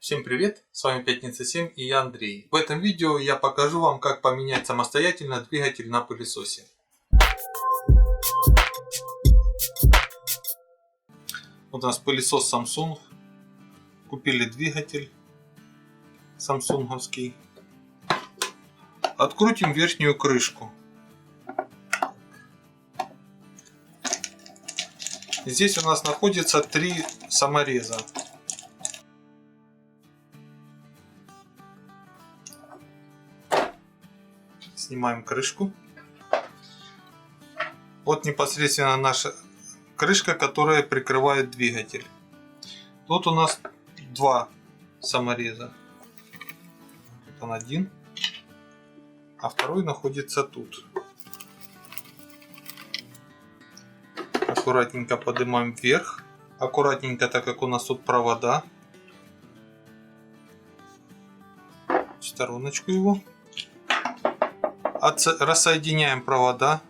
Всем привет, с вами Пятница 7 и я Андрей. В этом видео я покажу вам, как поменять самостоятельно двигатель на пылесосе. Вот у нас пылесос Samsung. Купили двигатель самсунговский. Открутим верхнюю крышку. Здесь у нас находится 3 самореза. Снимаем крышку. Вот непосредственно наша крышка, которая прикрывает двигатель. Тут у нас 2 самореза. Вот он один, а второй находится тут. Аккуратненько поднимаем вверх. Аккуратненько, так как у нас тут провода. В стороночку его. Рассоединяем провода.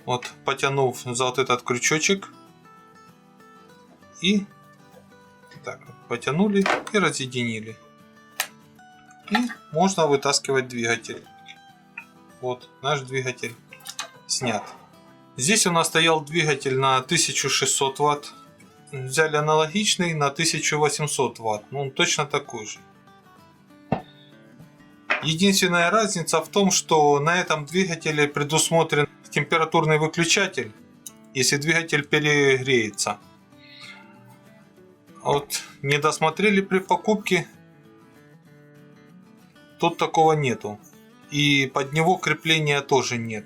Вот, потянув за вот этот крючочек. И так потянули и разъединили. И можно вытаскивать двигатель. Вот наш двигатель снят. Здесь у нас стоял двигатель на 1600 Вт. Взяли аналогичный на 1800 Вт. Ну, он точно такой же. Единственная разница в том, что на этом двигателе предусмотрен температурный выключатель, если двигатель перегреется. Вот не досмотрели при покупке, тут такого нету. И под него крепления тоже нет.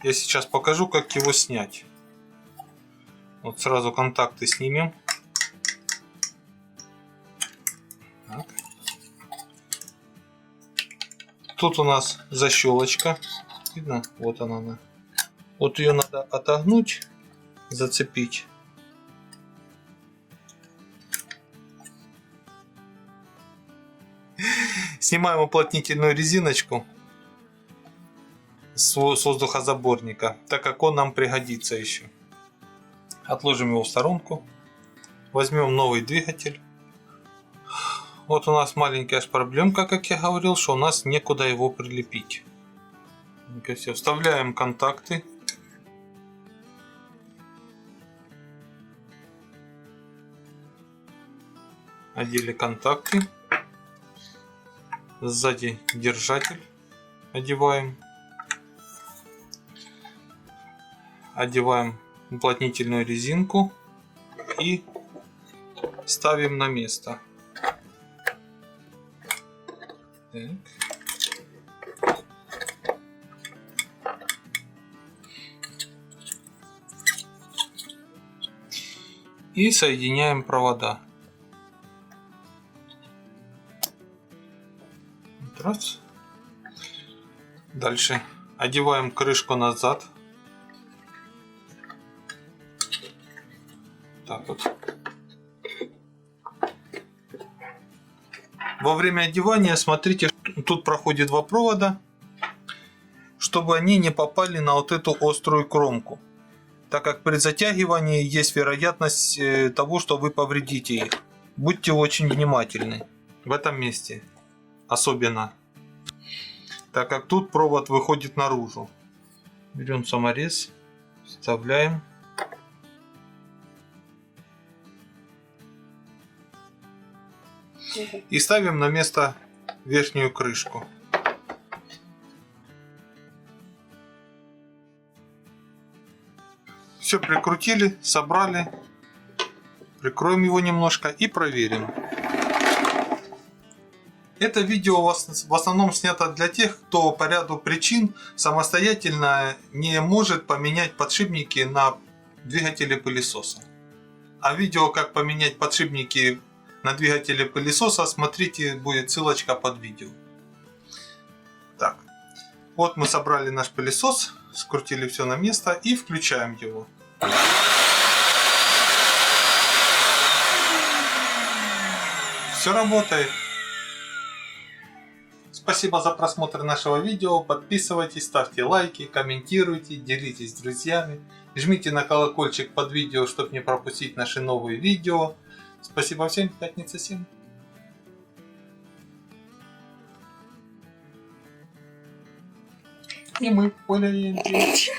Я сейчас покажу, как его снять. Вот сразу контакты снимем. Так. Тут у нас защелочка. Видно? Вот она. Вот ее надо отогнуть, зацепить. Снимаем уплотнительную резиночку с воздухозаборника, так как он нам пригодится еще. Отложим его в сторонку. Возьмем новый двигатель. Вот у нас маленькая проблемка, как я говорил, что у нас некуда его прилепить. Все, вставляем контакты. Одели контакты. Сзади держатель одеваем. Одеваем уплотнительную резинку и ставим на место. Так. И соединяем провода. Вот раз. Дальше одеваем крышку назад. Так вот. Во время одевания смотрите, тут проходит 2 провода, чтобы они не попали на вот эту острую кромку, так как при затягивании есть вероятность того, что вы повредите их. Будьте очень внимательны в этом месте, особенно, так как тут провод выходит наружу. Берем саморез, вставляем. И ставим на место верхнюю крышку. Все прикрутили, собрали. Прикроем его немножко и проверим. Это видео в основном снято для тех, кто по ряду причин самостоятельно не может поменять подшипники на двигателе пылесоса. А видео, как поменять подшипники на двигателе пылесоса, смотрите, будет ссылочка под видео. Так, вот мы собрали наш пылесос, скрутили все на место и включаем его. Все работает. Спасибо за просмотр нашего видео. Подписывайтесь, ставьте лайки, комментируйте, делитесь с друзьями. Жмите на колокольчик под видео, чтобы не пропустить наши новые видео. Спасибо всем, пятница 7. И мы, Оля и Андрей.